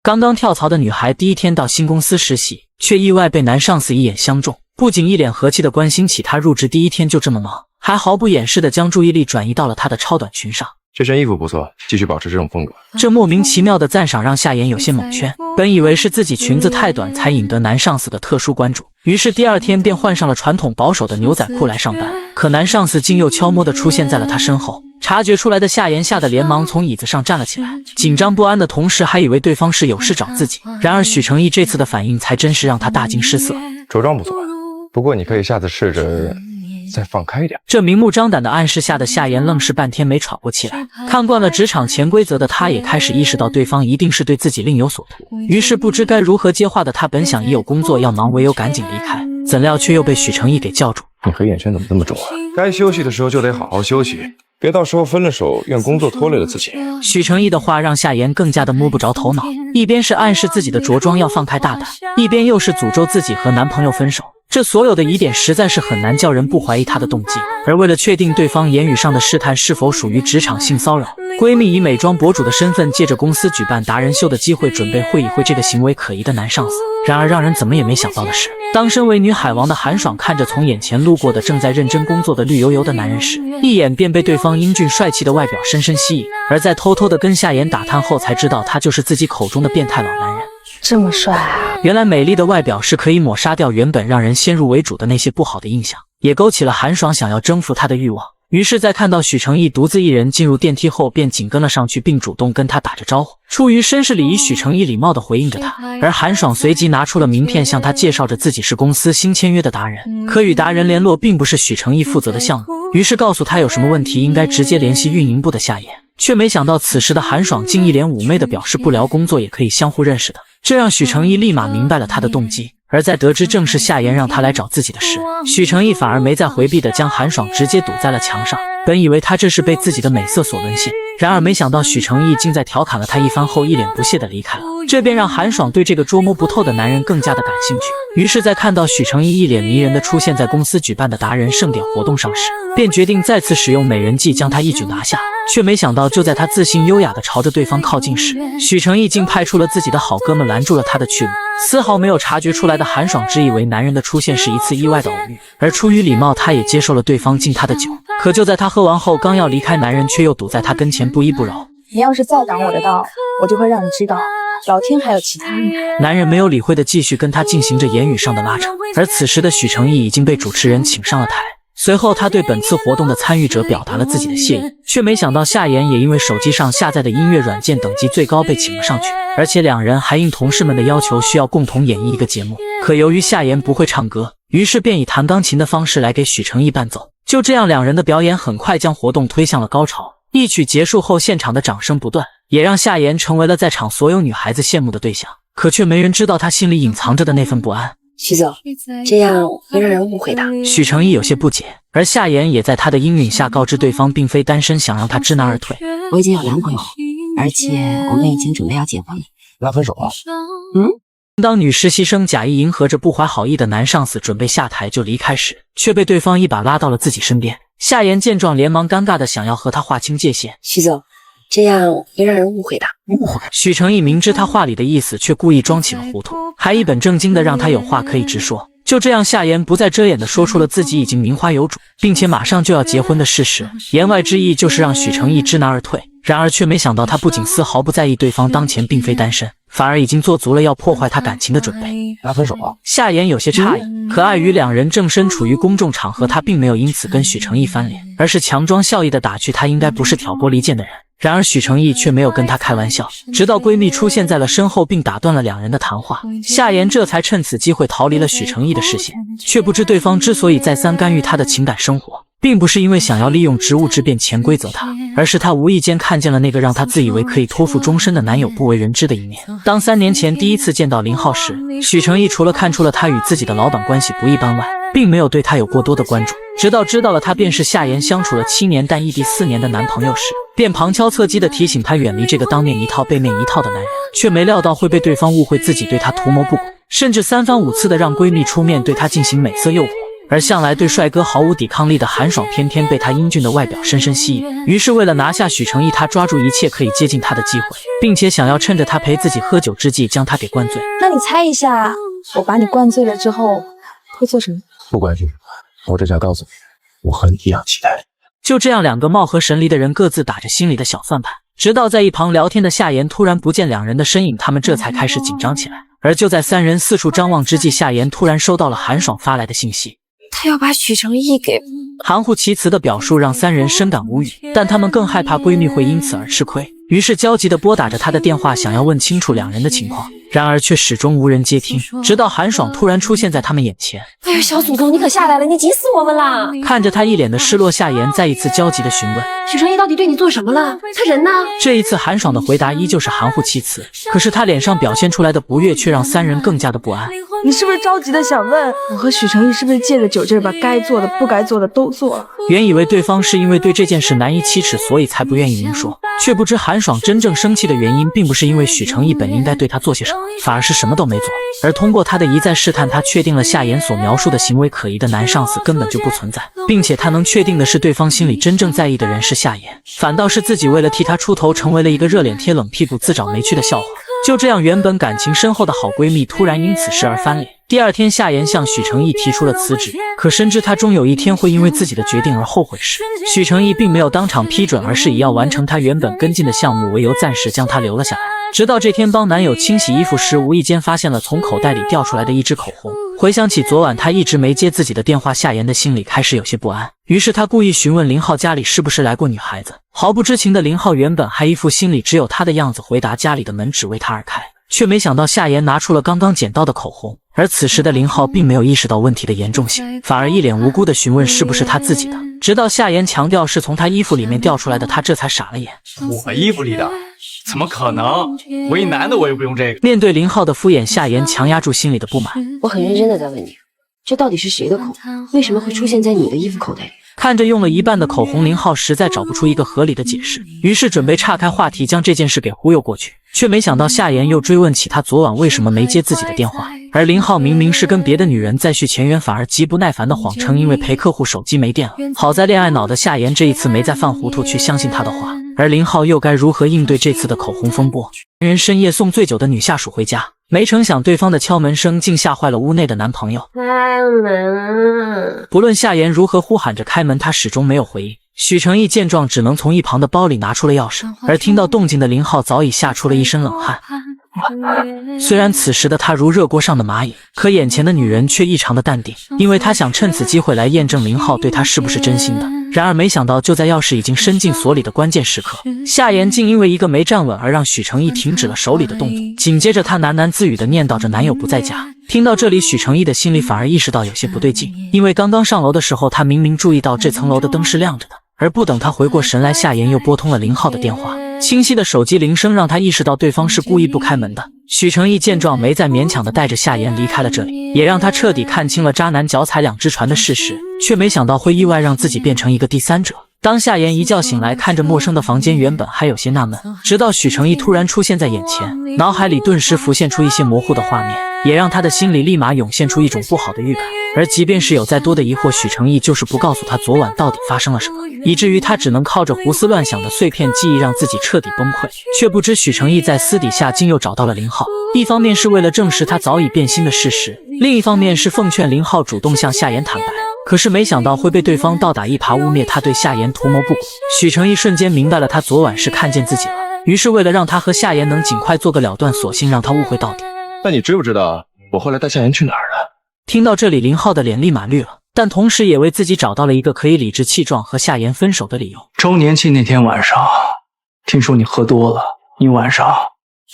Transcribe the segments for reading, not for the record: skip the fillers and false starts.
刚刚跳槽的女孩第一天到新公司实习，却意外被男上司一眼相中，不仅一脸和气的关心起她入职第一天就这么忙，还毫不掩饰的将注意力转移到了她的超短裙上。这身衣服不错，继续保持这种风格。这莫名其妙的赞赏让夏言有些蒙圈，本以为是自己裙子太短才引得男上司的特殊关注，于是第二天便换上了传统保守的牛仔裤来上班。可男上司竟又悄摸地出现在了他身后，察觉出来的夏言吓得连忙从椅子上站了起来，紧张不安的同时还以为对方是有事找自己。然而许成义这次的反应才真是让他大惊失色。着装不错，不过你可以下次试着再放开一点。这明目张胆的暗示下的夏言愣是半天没喘过气来。看惯了职场潜规则的他也开始意识到对方一定是对自己另有所图，于是不知该如何接话的他本想已有工作要忙，唯有赶紧离开，怎料却又被许成义给叫住。你黑眼圈怎么这么重啊？该休息的时候就得好好休息，别到时候分了手，怨工作拖累了自己。许成义的话让夏言更加的摸不着头脑，一边是暗示自己的着装要放开大胆，一边又是诅咒自己和男朋友分手。这所有的疑点实在是很难叫人不怀疑她的动机。而为了确定对方言语上的试探是否属于职场性骚扰，闺蜜以美妆博主的身份借着公司举办达人秀的机会，准备会一会这个行为可疑的男上司。然而让人怎么也没想到的是，当身为女海王的韩爽看着从眼前路过的正在认真工作的绿油油的男人时，一眼便被对方英俊帅气的外表深深吸引。而在偷偷的跟夏言打探后，才知道他就是自己口中的变态老男人。这么帅啊！原来美丽的外表是可以抹杀掉原本让人先入为主的那些不好的印象，也勾起了韩爽想要征服他的欲望。于是在看到许成义独自一人进入电梯后，便紧跟了上去，并主动跟他打着招呼。出于绅士礼仪，许成义礼貌地回应着他，而韩爽随即拿出了名片，向他介绍着自己是公司新签约的达人，可与达人联络并不是许成义负责的项目，于是告诉他有什么问题应该直接联系运营部的夏言。却没想到此时的韩爽竟一脸妩媚地表示不聊工作也可以相互认识的，这让许成义立马明白了他的动机。而在得知正是夏言让他来找自己的事，许成义反而没再回避的将韩爽直接堵在了墙上。本以为他这是被自己的美色所沦陷，然而没想到许成义竟在调侃了他一番后一脸不屑的离开了，这便让韩爽对这个捉摸不透的男人更加的感兴趣。于是在看到许成义一脸迷人的出现在公司举办的达人盛典活动上时，便决定再次使用美人计将他一举拿下。却没想到就在他自信优雅的朝着对方靠近时，许成义竟派出了自己的好哥们拦住了他的去路。丝毫没有察觉出来的韩爽只以为男人的出现是一次意外的偶遇，而出于礼貌他也接受了对方敬他的酒。可就在他喝完后刚要离开，男人却又堵在他跟前不依不饶。你要是再挡我的道，我就会让你知道老天还有其他人。男人没有理会的继续跟他进行着言语上的拉扯，而此时的许成义已经被主持人请上了台。随后他对本次活动的参与者表达了自己的谢意，却没想到夏言也因为手机上下载的音乐软件等级最高被请了上去，而且两人还应同事们的要求需要共同演绎一个节目。可由于夏言不会唱歌，于是便以弹钢琴的方式来给许成义伴奏。就这样两人的表演很快将活动推向了高潮，一曲结束后现场的掌声不断，也让夏言成为了在场所有女孩子羡慕的对象。可却没人知道他心里隐藏着的那份不安。徐总，这样会让人误会的。许成义有些不解，而夏言也在他的应允下告知对方并非单身，想让他知难而退。我已经有男朋友，而且我们已经准备要结婚了。那分手啊？当女实习生假意迎合着不怀好意的男上司准备下台就离开时，却被对方一把拉到了自己身边。夏言见状连忙尴尬的想要和他划清界限。徐总，这样会让人误会的。许成义明知他话里的意思，却故意装起了糊涂，还一本正经的让他有话可以直说。就这样，夏言不再遮掩的说出了自己已经名花有主，并且马上就要结婚的事实，言外之意就是让许成义知难而退。然而却没想到他不仅丝毫不在意对方当前并非单身，反而已经做足了要破坏他感情的准备。那分手啊？夏言有些诧异，可碍于两人正身处于公众场合，他并没有因此跟许成义翻脸，而是强装笑意的打趣他应该不是挑拨离间的人。然而许成义却没有跟他开玩笑，直到闺蜜出现在了身后并打断了两人的谈话，夏言这才趁此机会逃离了许成义的视线。却不知对方之所以再三干预他的情感生活，并不是因为想要利用职务之便潜规则他，而是他无意间看见了那个让他自以为可以托付终身的男友不为人知的一面。当3年前第一次见到林浩时，许成义除了看出了他与自己的老板关系不一般外，并没有对他有过多的关注。直到知道了他便是夏言相处了7年但异地4年的男朋友时，便旁敲侧击地提醒他远离这个当面一套背面一套的男人，却没料到会被对方误会自己对他图谋不轨，甚至3番5次地让闺蜜出面对他进行美色诱惑。而向来对帅哥毫无抵抗力的韩爽偏偏被他英俊的外表深深吸引。于是为了拿下许成义，他抓住一切可以接近他的机会，并且想要趁着他陪自己喝酒之际将他给灌醉。那你猜一下，我把你灌醉了之后会做什么？不管是什么，我这就要告诉你，我和你一样期待。就这样，两个貌合神离的人各自打着心里的小算盘，直到在一旁聊天的夏言突然不见两人的身影，他们这才开始紧张起来。而就在三人四处张望之际，夏言突然收到了韩爽发来的信息，他要把许成义给……含糊其辞的表述让三人深感无语，但他们更害怕闺蜜会因此而吃亏，于是焦急地拨打着她的电话，想要问清楚两人的情况，然而却始终无人接听，直到韩爽突然出现在他们眼前。哎呀，小祖宗，你可下来了，你急死我们啦！看着他一脸的失落，夏言再一次焦急地询问许成义到底对你做什么了？他人呢？这一次韩爽的回答依旧是含糊其辞，可是他脸上表现出来的不悦却让三人更加的不安。你是不是着急的想问我和许成义是不是借着酒劲儿把该做的不该做的都做了？原以为对方是因为对这件事难以启齿，所以才不愿意明说，却不知韩爽真正生气的原因并不是因为许成义本应该对他做些什么，反而是什么都没做。而通过他的一再试探，他确定了夏言所描述的行为可疑的男上司根本就不存在，并且他能确定的是对方心里真正在意的人是夏言，反倒是自己为了替他出头成为了一个热脸贴冷屁股自找没趣的笑话。就这样，原本感情深厚的好闺蜜突然因此事而翻脸。第二天，夏言向许成义提出了辞职，可深知他终有一天会因为自己的决定而后悔时，许成义并没有当场批准，而是以要完成他原本跟进的项目为由，暂时将他留了下来。直到这天帮男友清洗衣服时，无意间发现了从口袋里掉出来的一支口红。回想起昨晚他一直没接自己的电话，夏言的心里开始有些不安，于是他故意询问林浩家里是不是来过女孩子。毫不知情的林浩原本还一副心里只有他的样子，回答家里的门只为他而开，却没想到夏言拿出了刚刚捡到的口红。而此时的林浩并没有意识到问题的严重性，反而一脸无辜地询问是不是他自己的，直到夏言强调是从他衣服里面掉出来的，他这才傻了眼。我衣服里的？怎么可能？我一男的我又不用这个。面对林浩的敷衍，夏言强压住心里的不满。我很认真的在问你，这到底是谁的口？为什么会出现在你的衣服口袋里？看着用了一半的口红，林浩实在找不出一个合理的解释，于是准备岔开话题将这件事给忽悠过去，却没想到夏言又追问起他昨晚为什么没接自己的电话。而林浩明明是跟别的女人再续前缘，反而极不耐烦地谎称因为陪客户手机没电了。好在恋爱脑的夏言这一次没再犯糊涂去相信他的话，而林浩又该如何应对这次的口红风波？人深夜送醉酒的女下属回家，没成想对方的敲门声竟吓坏了屋内的男朋友。开门！不论夏言如何呼喊着开门，他始终没有回应。许成义见状，只能从一旁的包里拿出了钥匙，而听到动静的林浩早已吓出了一身冷汗。虽然此时的他如热锅上的蚂蚁，可眼前的女人却异常的淡定，因为她想趁此机会来验证林浩对她是不是真心的。然而没想到，就在钥匙已经伸进锁里的关键时刻，夏言竟因为一个没站稳而让许成义停止了手里的动作。紧接着他喃喃自语地念叨着男友不在家。听到这里，许成义的心里反而意识到有些不对劲，因为刚刚上楼的时候他明明注意到这层楼的灯是亮着的，而不等他回过神来，夏言又拨通了林浩的电话。清晰的手机铃声让他意识到对方是故意不开门的。许成义见状，没再勉强的带着夏言离开了这里，也让他彻底看清了渣男脚踩两只船的事实，却没想到会意外让自己变成一个第三者。当夏言一觉醒来，看着陌生的房间，原本还有些纳闷，直到许成义突然出现在眼前，脑海里顿时浮现出一些模糊的画面，也让他的心里立马涌现出一种不好的预感。而即便是有再多的疑惑，许成义就是不告诉他昨晚到底发生了什么，以至于他只能靠着胡思乱想的碎片记忆让自己彻底崩溃。却不知许成义在私底下竟又找到了林浩，一方面是为了证实他早已变心的事实，另一方面是奉劝林浩主动向夏言坦白。可是没想到会被对方倒打一耙，污蔑他对夏言图谋不轨。许成义瞬间明白了，他昨晚是看见自己了，于是为了让他和夏言能尽快做个了断，索性让他误会到底。那你知不知道我后来带夏言去哪儿了？听到这里，林浩的脸立马绿了，但同时也为自己找到了一个可以理直气壮和夏言分手的理由。周年庆那天晚上，听说你喝多了，你晚上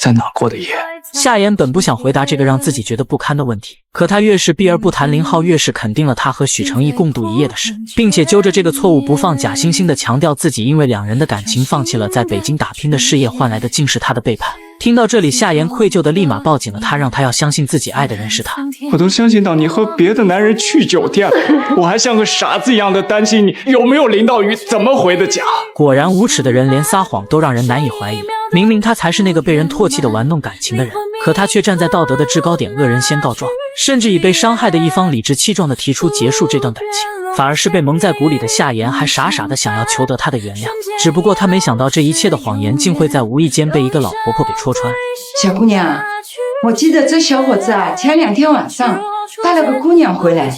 在哪过的夜？夏言本不想回答这个让自己觉得不堪的问题，可他越是避而不谈，林浩越是肯定了他和许成义共度一夜的事，并且揪着这个错误不放，假惺惺地强调自己因为两人的感情放弃了在北京打拼的事业，换来的竟是他的背叛。听到这里，夏言愧疚的立马抱紧了他，让他要相信自己爱的人是他。我都相信到你和别的男人去酒店了，我还像个傻子一样的担心你有没有淋到雨，怎么回的家。果然无耻的人连撒谎都让人难以怀疑，明明他才是那个被人唾弃的玩弄感情的人，可他却站在道德的制高点，恶人先告状，甚至以被伤害的一方理直气壮地提出结束这段感情，反而是被蒙在鼓里的夏言还傻傻地想要求得他的原谅。只不过他没想到这一切的谎言竟会在无意间被一个老婆婆给戳穿。小姑娘，我记得这小伙子啊，前2天晚上带了个姑娘回来，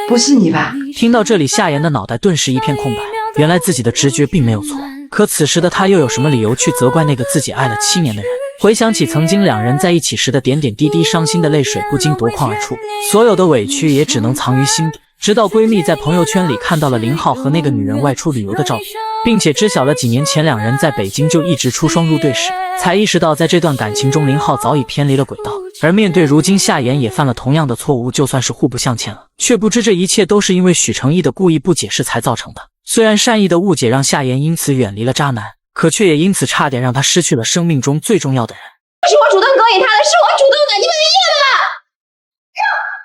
不是你吧？听到这里，夏言的脑袋顿时一片空白，原来自己的直觉并没有错。可此时的他又有什么理由去责怪那个自己爱了7年的人？回想起曾经两人在一起时的点点滴滴，伤心的泪水不禁夺眶而出，所有的委屈也只能藏于心底。直到闺蜜在朋友圈里看到了林浩和那个女人外出旅游的照片，并且知晓了几年前两人在北京就一直出双入对时，才意识到在这段感情中林浩早已偏离了轨道。而面对如今夏言也犯了同样的错误，就算是互不相欠了，却不知这一切都是因为许成义的故意不解释才造成的。虽然善意的误解让夏言因此远离了渣男，可却也因此差点让他失去了生命中最重要的人。不是我主动勾引他的，是我主动的，你们没意了。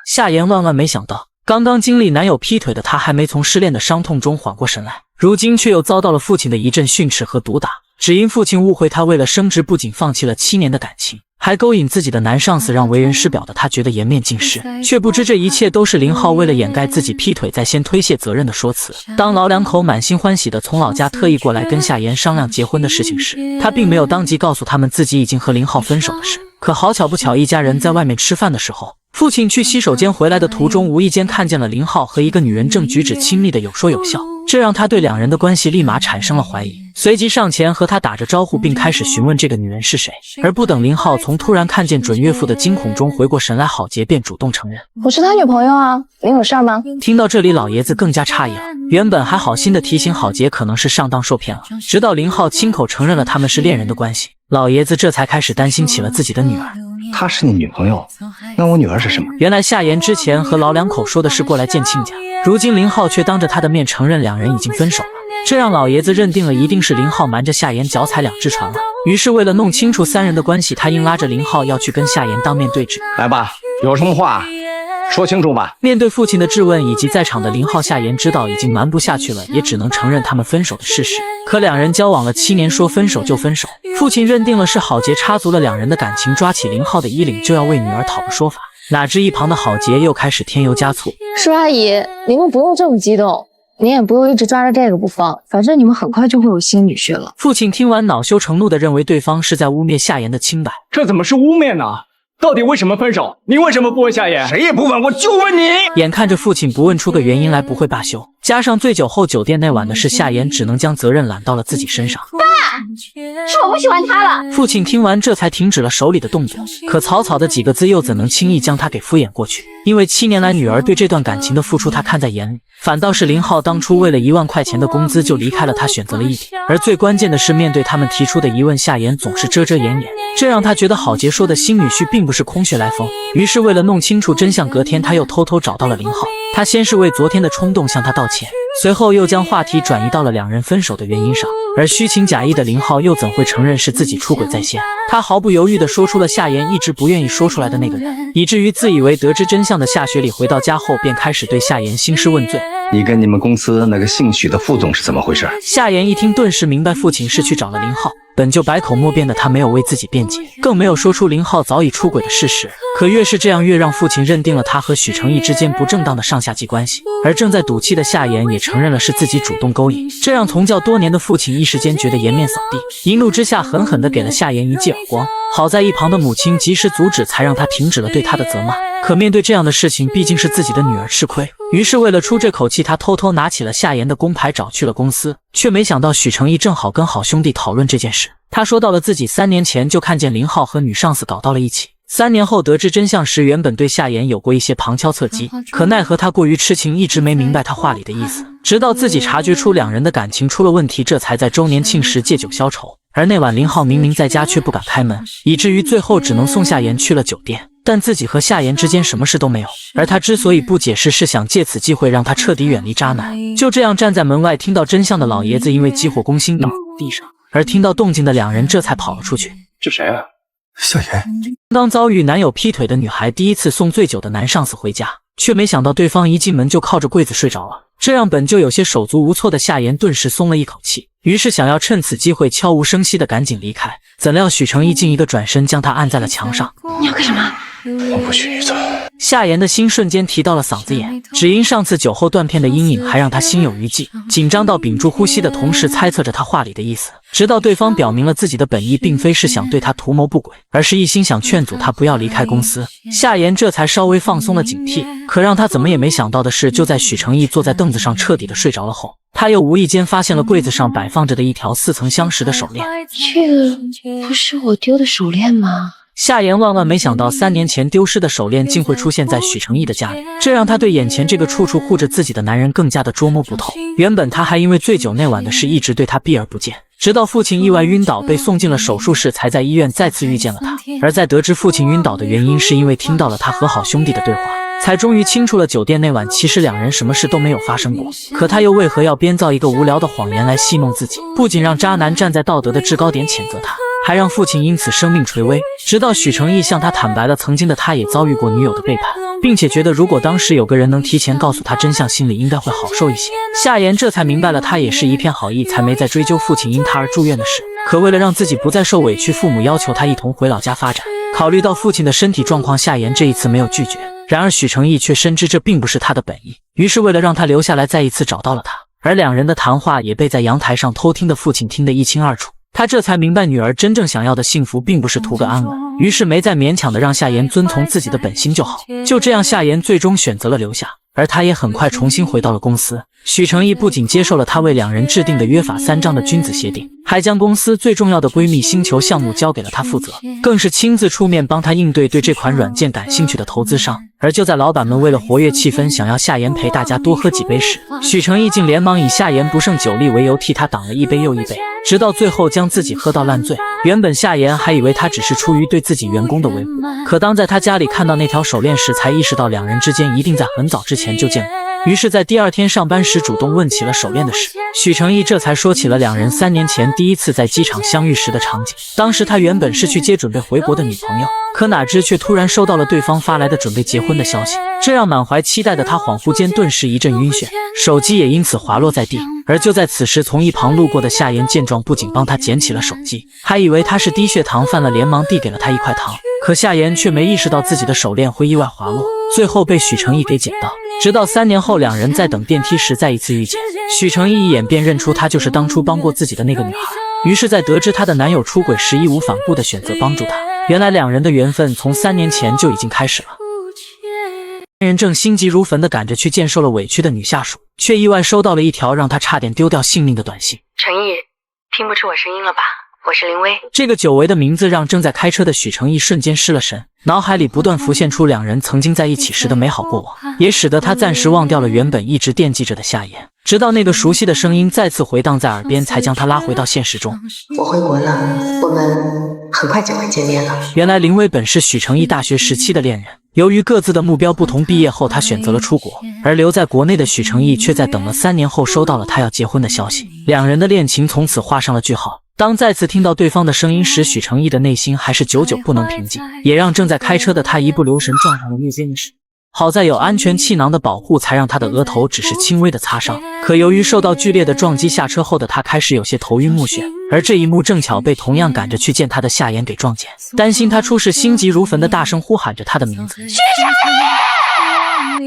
夏言万万没想到，刚刚经历男友劈腿的她还没从失恋的伤痛中缓过神来，如今却又遭到了父亲的一阵训斥和毒打，只因父亲误会她为了升职不仅放弃了7年的感情，还勾引自己的男上司，让为人师表的他觉得颜面尽失，却不知这一切都是林浩为了掩盖自己劈腿在先推卸责任的说辞。当老两口满心欢喜的从老家特意过来跟夏言商量结婚的事情时，他并没有当即告诉他们自己已经和林浩分手的事。可好巧不巧，一家人在外面吃饭的时候，父亲去洗手间回来的途中，无意间看见了林浩和一个女人正举止亲密的有说有笑，这让他对两人的关系立马产生了怀疑，随即上前和他打着招呼，并开始询问这个女人是谁。而不等林浩从突然看见准岳父的惊恐中回过神来，郝杰便主动承认：“我是他女朋友啊，您有事儿吗？”听到这里，老爷子更加诧异了，原本还好心的提醒郝杰可能是上当受骗了，直到林浩亲口承认了他们是恋人的关系，老爷子这才开始担心起了自己的女儿。她是你女朋友，那我女儿是什么？原来夏言之前和老两口说的是过来见亲家，如今林浩却当着他的面承认两人已经分手了，这让老爷子认定了一定是林浩瞒着夏言脚踩2只船了。于是为了弄清楚3人的关系，他硬拉着林浩要去跟夏言当面对质。来吧，有什么话说清楚吧。面对父亲的质问以及在场的林浩，夏言知道已经瞒不下去了，也只能承认他们分手的事实。可两人交往了7年，说分手就分手，父亲认定了是郝杰插足了两人的感情，抓起林浩的衣领就要为女儿讨个说法。哪知一旁的郝杰又开始添油加醋：“叔阿姨，你们不用这么激动，您也不用一直抓着这个不放，反正你们很快就会有新女婿了。”父亲听完恼羞成怒地认为对方是在污蔑夏言的清白。这怎么是污蔑呢？到底为什么分手？你为什么不问夏言？谁也不问，我就问你。眼看着父亲不问出个原因来不会罢休，加上醉酒后酒店那晚的事，夏言只能将责任揽到了自己身上。爸，是我不喜欢他了。父亲听完这才停止了手里的动作，可草草的几个字又怎能轻易将他给敷衍过去？因为7年来女儿对这段感情的付出他看在眼里，反倒是林浩当初为了1万块钱的工资就离开了他，选择了异地。而最关键的是，面对他们提出的疑问，夏言总是遮遮掩掩，这让他觉得郝杰说的新女婿并不是空穴来风。于是为了弄清楚真相，隔天他又偷偷找到了林浩。他先是为昨天的冲动向他道歉，随后又将话题转移到了两人分手的原因上。而虚情假意的林浩又怎会承认是自己出轨在先？他毫不犹豫地说出了夏言一直不愿意说出来的那个人，以至于自以为得知真相的夏雪里回到家后便开始对夏言兴师问罪。你跟你们公司那个姓许的副总是怎么回事？夏言一听顿时明白父亲是去找了林浩，本就百口莫辩的他没有为自己辩解，更没有说出林浩早已出轨的事实。可越是这样，越让父亲认定了他和许成义之间不正当的上下级关系。而正在赌气的夏言也承认了是自己主动勾引，这让从教多年的父亲一时间觉得颜面扫地，一怒之下狠狠地给了夏言一记耳光。好在一旁的母亲及时阻止，才让他停止了对他的责骂。可面对这样的事情，毕竟是自己的女儿吃亏，于是为了出这口气，他偷偷拿起了夏言的工牌找去了公司，却没想到许成义正好跟好兄弟讨论这件事。他说到了自己3年前就看见林浩和女上司搞到了一起，3年后得知真相时，原本对夏言有过一些旁敲侧击，可奈何他过于痴情，一直没明白他话里的意思，直到自己察觉出两人的感情出了问题，这才在周年庆时借酒消愁。而那晚林浩明明在家却不敢开门，以至于最后只能送夏言去了酒店，但自己和夏言之间什么事都没有。而他之所以不解释，是想借此机会让他彻底远离渣男。就这样站在门外听到真相的老爷子因为急火攻心倒在地上，而听到动静的两人这才跑了出去。这谁啊？夏言。刚遭遇男友劈腿的女孩第一次送醉酒的男上司回家，却没想到对方一进门就靠着柜子睡着了。这让本就有些手足无措的夏言顿时松了一口气，于是想要趁此机会悄无声息的赶紧离开，怎料许成义竟一个转身将他按在了墙上。你要干什么？我不许你走。夏言的心瞬间提到了嗓子眼，只因上次酒后断片的阴影还让他心有余悸，紧张到屏住呼吸的同时猜测着他话里的意思，直到对方表明了自己的本意并非是想对他图谋不轨，而是一心想劝阻他不要离开公司，夏言这才稍微放松了警惕。可让他怎么也没想到的是，就在许成义坐在凳子上彻底的睡着了后，他又无意间发现了柜子上摆放着的一条似曾相识的手链。这个不是我丢的手链吗？夏言万万没想到3年前丢失的手链竟会出现在许成义的家里，这让他对眼前这个处处护着自己的男人更加的捉摸不透。原本他还因为醉酒那晚的事一直对他避而不见，直到父亲意外晕倒被送进了手术室，才在医院再次遇见了他。而在得知父亲晕倒的原因是因为听到了他和好兄弟的对话，才终于清楚了酒店那晚其实两人什么事都没有发生过。可他又为何要编造一个无聊的谎言来戏弄自己？不仅让渣男站在道德的制高点谴责他，还让父亲因此生命垂危。直到许成义向他坦白了曾经的他也遭遇过女友的背叛，并且觉得如果当时有个人能提前告诉他真相，心里应该会好受一些。夏言这才明白了他也是一片好意，才没再追究父亲因他而住院的事。可为了让自己不再受委屈，父母要求他一同回老家发展。考虑到父亲的身体状况，夏言这一次没有拒绝。然而许成义却深知这并不是他的本意，于是为了让他留下来，再一次找到了他。而两人的谈话也被在阳台上偷听的父亲听得一清二楚。他这才明白女儿真正想要的幸福并不是图个安稳，于是没再勉强的让夏言遵从自己的本心就好。就这样，夏言最终选择了留下，而他也很快重新回到了公司。许成义不仅接受了他为两人制定的约法3章的君子协定，还将公司最重要的闺蜜星球项目交给了他负责，更是亲自出面帮他应对对这款软件感兴趣的投资商。而就在老板们为了活跃气氛，想要夏言陪大家多喝几杯时，许成义竟连忙以夏言不胜酒力为由替他挡了一杯又一杯，直到最后将自己喝到烂醉。原本夏言还以为他只是出于对自己员工的维护，可当在他家里看到那条手链时，才意识到两人之间一定在很早之前就见过。于是在第2天上班时主动问起了手链的事，许成义这才说起了两人3年前第一次在机场相遇时的场景。当时他原本是去接准备回国的女朋友，可哪知却突然收到了对方发来的准备结婚的消息，这让满怀期待的他恍惚间顿时一阵晕眩，手机也因此滑落在地。而就在此时，从一旁路过的夏言见状，不仅帮他捡起了手机，还以为他是低血糖犯了，连忙递给了他一块糖。可夏言却没意识到自己的手链会意外滑落，最后被许成义给捡到。直到3年后，两人在等电梯时再一次遇见，许成义一眼便认出她就是当初帮过自己的那个女孩，于是在得知她的男友出轨时，义无反顾地选择帮助她。原来两人的缘分从3年前就已经开始了。男人正心急如焚地赶着去见受了委屈的女下属，却意外收到了一条让他差点丢掉性命的短信。陈毅，听不出我声音了吧？我是林薇。这个久违的名字让正在开车的许成义瞬间失了神，脑海里不断浮现出两人曾经在一起时的美好过往，也使得他暂时忘掉了原本一直惦记着的夏言。直到那个熟悉的声音再次回荡在耳边，才将他拉回到现实中。我回国了，我们很快就会见面了。原来林薇本是许成义大学时期的恋人，由于各自的目标不同，毕业后他选择了出国，而留在国内的许成义却在等了3年后收到了他要结婚的消息，两人的恋情从此画上了句号。当再次听到对方的声音时，许成义的内心还是久久不能平静，也让正在开车的他一不留神撞上了路边的石。好在有安全气囊的保护，才让他的额头只是轻微的擦伤。可由于受到剧烈的撞击，下车后的他开始有些头晕目眩，而这一幕正巧被同样赶着去见他的夏言给撞见。担心他出事，心急如焚的大声呼喊着他的名字。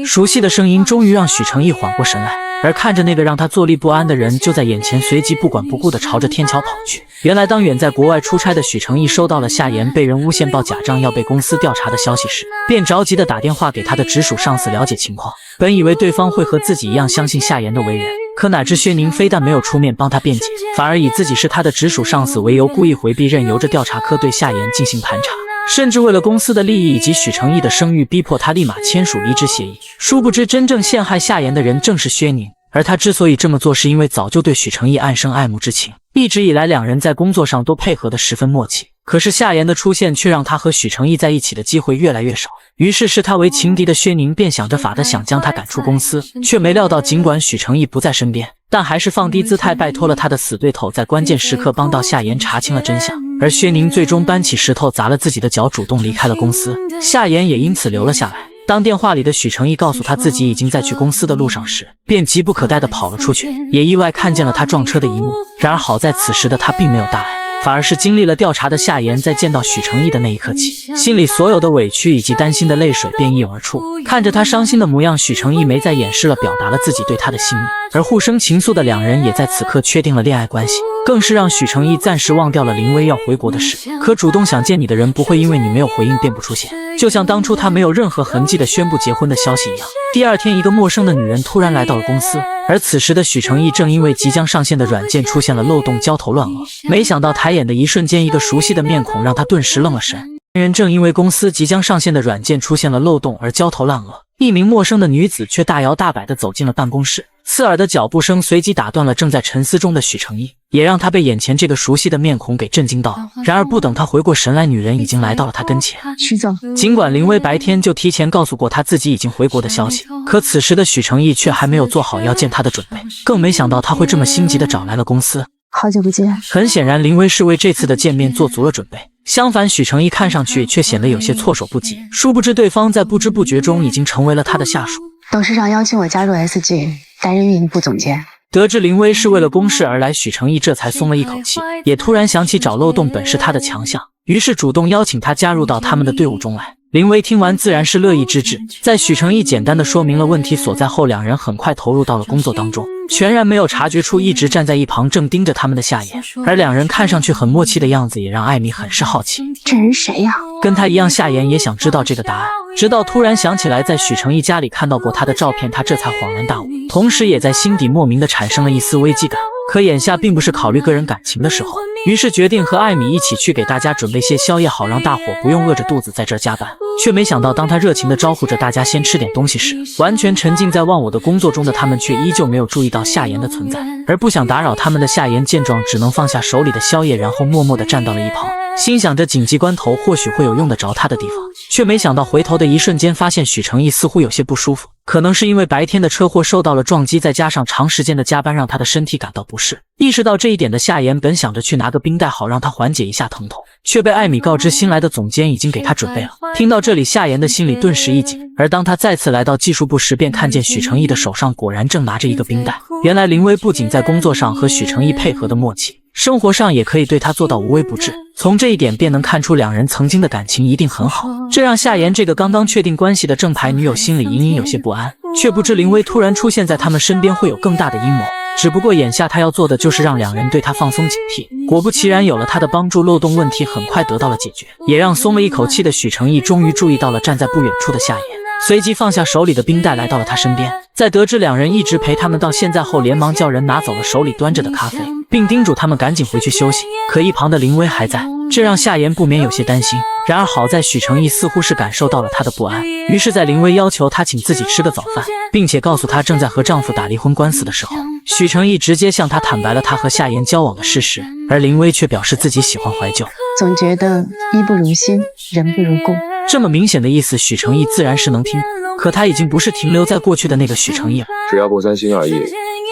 熟悉的声音终于让许成义缓过神来，而看着那个让他坐立不安的人就在眼前，随即不管不顾地朝着天桥跑去。原来当远在国外出差的许成义收到了夏言被人诬陷报假账要被公司调查的消息时，便着急地打电话给他的直属上司了解情况。本以为对方会和自己一样相信夏言的为人，可哪知薛宁非但没有出面帮他辩解，反而以自己是他的直属上司为由，故意回避，任由着调查科对夏言进行盘查，甚至为了公司的利益以及许成义的声誉，逼迫他立马签署离职协议。殊不知真正陷害夏言的人正是薛宁，而他之所以这么做，是因为早就对许成义暗生爱慕之情，一直以来两人在工作上都配合得十分默契。可是夏言的出现却让他和许成义在一起的机会越来越少，于是视他为情敌的薛宁便想着法的想将他赶出公司，却没料到尽管许成义不在身边，但还是放低姿态拜托了他的死对头，在关键时刻帮到夏言查清了真相。而薛宁最终搬起石头砸了自己的脚，主动离开了公司，夏言也因此留了下来。当电话里的许成义告诉他自己已经在去公司的路上时，便急不可待地跑了出去，也意外看见了他撞车的一幕。然而好在此时的他并没有大碍，反而是经历了调查的夏言在见到许成义的那一刻起，心里所有的委屈以及担心的泪水便一涌而出。看着他伤心的模样，许成义没再掩饰了，表达了自己对他的心意。而互生情愫的两人也在此刻确定了恋爱关系，更是让许成义暂时忘掉了林薇要回国的事。可主动想见你的人不会因为你没有回应便不出现，就像当初他没有任何痕迹的宣布结婚的消息一样。第二天，一个陌生的女人突然来到了公司，而此时的许成义正因为即将上线的软件出现了漏洞，焦头烂额。没想到抬眼的一瞬间，一个熟悉的面孔让他顿时愣了神。人正因为公司即将上线的软件出现了漏洞而焦头烂额，一名陌生的女子却大摇大摆地走进了办公室，刺耳的脚步声随即打断了正在沉思中的许成义，也让他被眼前这个熟悉的面孔给震惊到了。然而不等他回过神来，女人已经来到了他跟前。许总，尽管林薇白天就提前告诉过他自己已经回国的消息，可此时的许成义却还没有做好要见他的准备，更没想到他会这么心急地找来了公司。好久不见。很显然，林薇是为这次的见面做足了准备。相反，许成义看上去却显得有些措手不及，殊不知对方在不知不觉中已经成为了他的下属。董事长邀请我加入 SG， 担任运营部总监。得知林薇是为了公事而来，许成义这才松了一口气，也突然想起找漏洞本是他的强项，于是主动邀请他加入到他们的队伍中来。林薇听完自然是乐意之至，在许成义简单的说明了问题所在后，两人很快投入到了工作当中，全然没有察觉出一直站在一旁正盯着他们的夏言。而两人看上去很默契的样子也让艾米很是好奇，这人谁呀？跟他一样，夏言也想知道这个答案，直到突然想起来在许成义家里看到过他的照片，他这才恍然大悟，同时也在心底莫名的产生了一丝危机感。可眼下并不是考虑个人感情的时候，于是决定和艾米一起去给大家准备些宵夜，好让大伙不用饿着肚子在这儿加班。却没想到，当他热情地招呼着大家先吃点东西时，完全沉浸在忘我的工作中的他们却依旧没有注意到夏言的存在。而不想打扰他们的夏言见状，只能放下手里的宵夜，然后默默地站到了一旁，心想着紧急关头或许会有用得着他的地方。却没想到回头的一瞬间，发现许成义似乎有些不舒服，可能是因为白天的车祸受到了撞击，再加上长时间的加班让他的身体感到不适。意识到这一点的夏言本想着去拿个冰袋好让他缓解一下疼痛，却被艾米告知新来的总监已经给他准备了。听到这里，夏言的心里顿时一紧，而当他再次来到技术部时，便看见许成义的手上果然正拿着一个冰袋。原来林薇不仅在工作上和许成义配合的默契，生活上也可以对他做到无微不至，从这一点便能看出两人曾经的感情一定很好。这让夏言这个刚刚确定关系的正牌女友心里隐隐有些不安，却不知林薇突然出现在他们身边会有更大的阴谋。只不过眼下他要做的就是让两人对他放松警惕。果不其然，有了他的帮助，漏洞问题很快得到了解决，也让松了一口气的许成义终于注意到了站在不远处的夏言，随即放下手里的冰袋来到了他身边。在得知两人一直陪他们到现在后，连忙叫人拿走了手里端着的咖啡，并叮嘱他们赶紧回去休息。可一旁的林薇还在，这让夏言不免有些担心。然而好在许成义似乎是感受到了他的不安，于是在林薇要求他请自己吃个早饭，并且告诉他正在和丈夫打离婚官司的时候，许成义直接向他坦白了他和夏言交往的事实，而林薇却表示自己喜欢怀旧，总觉得衣不如新，人不如故。这么明显的意思，许成义自然是能听懂，可他已经不是停留在过去的那个许成义了。只要不三心二意，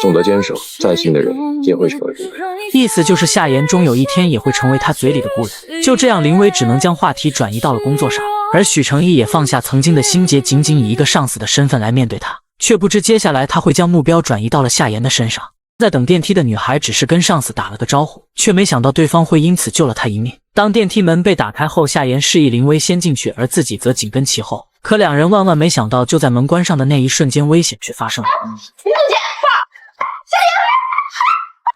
懂得坚守，再新的人也会成为故人。意思就是夏言终有一天也会成为他嘴里的故人。就这样，林薇只能将话题转移到了工作上，而许成义也放下曾经的心结，仅仅以一个上司的身份来面对他，却不知接下来他会将目标转移到了夏言的身上。在等电梯的女孩只是跟上司打了个招呼，却没想到对方会因此救了她一命。当电梯门被打开后，夏言示意林薇先进去，而自己则紧跟其后。可两人万万没想到，就在门关上的那一瞬间，危险却发生了。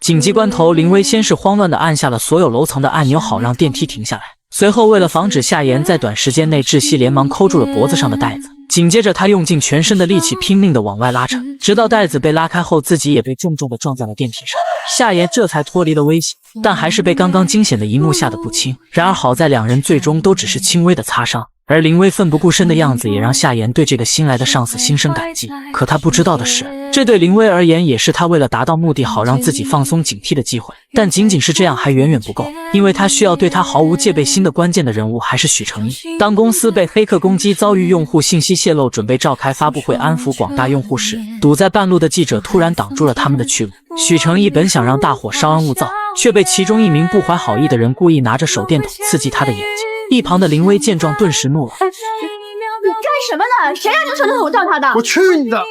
紧急关头，林薇先是慌乱地按下了所有楼层的按钮，好让电梯停下来。随后为了防止夏言在短时间内窒息，连忙抠住了脖子上的带子。紧接着他用尽全身的力气拼命地往外拉扯，直到带子被拉开后，自己也被重重地撞在了电梯上。夏言这才脱离了危险，但还是被刚刚惊险的一幕吓得不轻。然而好在两人最终都只是轻微的擦伤，而林薇奋不顾身的样子也让夏言对这个新来的上司心生感激。可他不知道的是，这对林薇而言也是他为了达到目的好让自己放松警惕的机会。但仅仅是这样还远远不够，因为他需要对他毫无戒备心的关键的人物还是许成义。当公司被黑客攻击，遭遇用户信息泄露，准备召开发布会安抚广大用户时，堵在半路的记者突然挡住了他们的去路。许成义本想让大伙稍安勿躁，却被其中一名不怀好意的人故意拿着手电筒刺激他的眼睛。一旁的林薇见状顿时怒了，你干什么呢？谁让你扯着头叫他的？我去你的！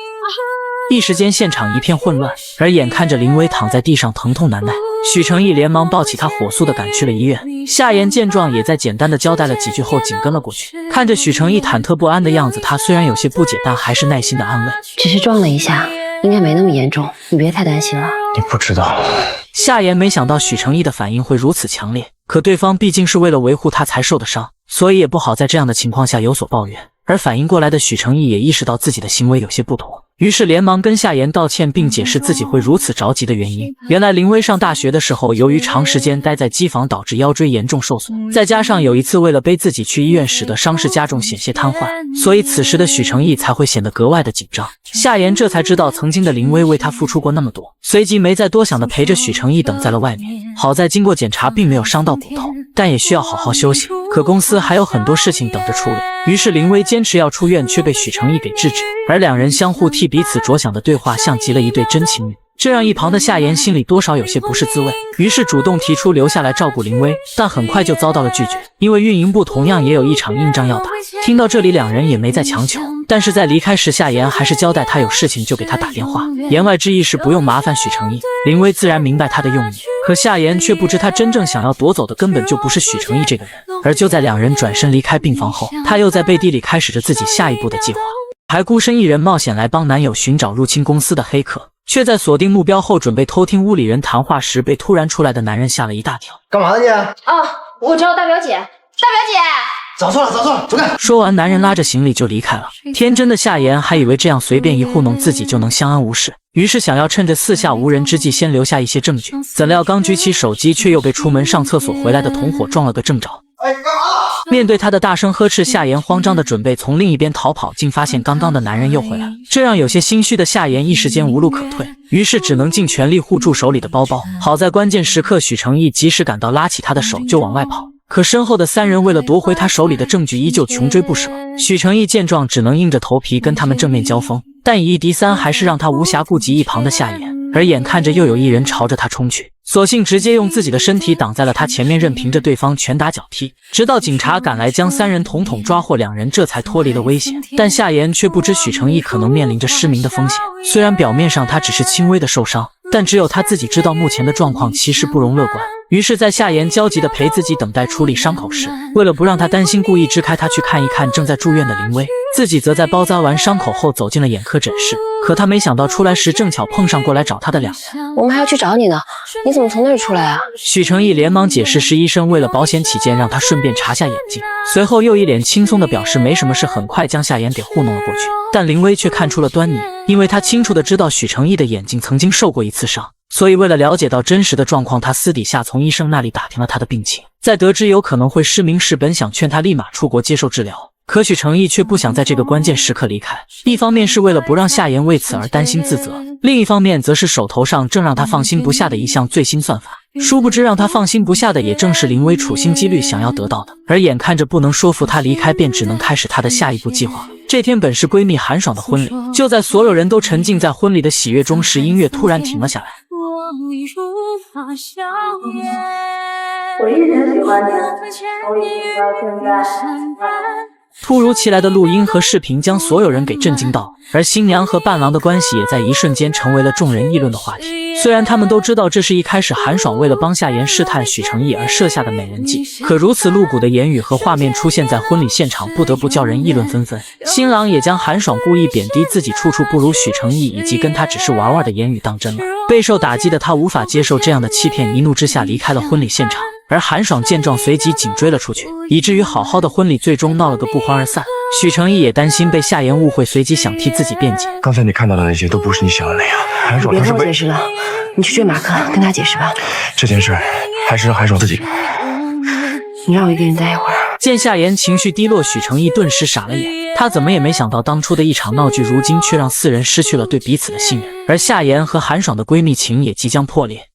一时间现场一片混乱，而眼看着林薇躺在地上疼痛难耐，许成义连忙抱起她，火速的赶去了医院。夏言见状，也在简单的交代了几句后紧跟了过去。看着许成义忐忑不安的样子，他虽然有些不解，但还是耐心的安慰：“只是撞了一下，应该没那么严重，你别太担心了。”你不知道。夏言没想到许成义的反应会如此强烈，可对方毕竟是为了维护他才受的伤，所以也不好在这样的情况下有所抱怨。而反应过来的许成义也意识到自己的行为有些不妥，于是连忙跟夏言道歉，并解释自己会如此着急的原因。原来林薇上大学的时候，由于长时间待在机房，导致腰椎严重受损，再加上有一次为了背自己去医院，使得伤势加重，险些瘫痪，所以此时的许成义才会显得格外的紧张。夏言这才知道曾经的林薇为他付出过那么多，随即没再多想的陪着许成义等在了外面。好在经过检查并没有伤到骨头，但也需要好好休息，可公司还有很多事情等着处理，于是林薇坚持要出院，却被许成义给制止。而两人相互替彼此着想的对话，像极了一对真情侣。这让一旁的夏言心里多少有些不是滋味，于是主动提出留下来照顾林薇，但很快就遭到了拒绝，因为运营部同样也有一场硬仗要打。听到这里，两人也没再强求，但是在离开时，夏言还是交代他有事情就给他打电话，言外之意是不用麻烦许成义。林薇自然明白他的用意，可夏言却不知他真正想要夺走的根本就不是许成义这个人。而就在两人转身离开病房后，他又在背地里开始着自己下一步的计划，还孤身一人冒险来帮男友寻找入侵公司的黑客，却在锁定目标后准备偷听屋里人谈话时，被突然出来的男人吓了一大跳。干嘛呢你？我找大表姐，大表姐。找错了，走开！说完，男人拉着行李就离开了。天真的夏言还以为这样随便一糊弄自己就能相安无事，于是想要趁着四下无人之际先留下一些证据。怎料刚举起手机，却又被出门上厕所回来的同伙撞了个正着。面对他的大声呵斥，夏言慌张的准备从另一边逃跑，竟发现刚刚的男人又回来了，这让有些心虚的夏言一时间无路可退，于是只能尽全力护住手里的包包。好在关键时刻许成义及时赶到，拉起他的手就往外跑。可身后的三人为了夺回他手里的证据，依旧穷追不舍。许成义见状，只能硬着头皮跟他们正面交锋，但以一敌三还是让他无暇顾及一旁的夏言。而眼看着又有一人朝着他冲去，索性直接用自己的身体挡在了他前面，任凭着对方拳打脚踢，直到警察赶来将三人统统抓获，两人这才脱离了危险。但夏言却不知许成义可能面临着失明的风险，虽然表面上他只是轻微的受伤，但只有他自己知道目前的状况其实不容乐观。于是在夏言焦急地陪自己等待处理伤口时，为了不让他担心，故意支开他去看一看正在住院的林薇，自己则在包扎完伤口后走进了眼科诊室。可他没想到出来时正巧碰上过来找他的两人。我们还要去找你呢，你怎么从那儿出来啊？许成义连忙解释是医生为了保险起见让他顺便查下眼睛，随后又一脸轻松地表示没什么事，很快将夏言给糊弄了过去。但林薇却看出了端倪，因为他清楚地知道许成义的眼睛曾经受过一次伤，所以为了了解到真实的状况，他私底下从医生那里打听了他的病情。在得知有可能会失明时，本想劝他立马出国接受治疗，可许成义却不想在这个关键时刻离开。一方面是为了不让夏言为此而担心自责，另一方面则是手头上正让他放心不下的一项最新算法。殊不知让他放心不下的也正是林薇处心积虑想要得到的，而眼看着不能说服他离开，便只能开始他的下一步计划。这天本是闺蜜韩爽的婚礼，就在所有人都沉浸在婚礼的喜悦中时，音乐突然停了下来。我一直喜欢你，从以前到现在。突如其来的录音和视频将所有人给震惊到，而新娘和伴郎的关系也在一瞬间成为了众人议论的话题。虽然他们都知道这是一开始韩爽为了帮夏言试探许成义而设下的美人计，可如此露骨的言语和画面出现在婚礼现场，不得不叫人议论纷纷。新郎也将韩爽故意贬低自己处处不如许成义以及跟他只是玩玩的言语当真了。备受打击的他无法接受这样的欺骗，一怒之下离开了婚礼现场。而韩爽见状随即紧追了出去，以至于好好的婚礼最终闹了个不欢而散。许成义也担心被夏言误会，随即想替自己辩解。刚才你看到的那些都不是你想的那样，韩爽别他是被……跟我解释了，你去追马克，跟他解释吧。这件事还是让韩爽自己。你让我一个人待一会儿。见夏言情绪低落，许成义顿时傻了眼。他怎么也没想到，当初的一场闹剧，如今却让四人失去了对彼此的信任，而夏言和韩爽的闺蜜情也即将破裂。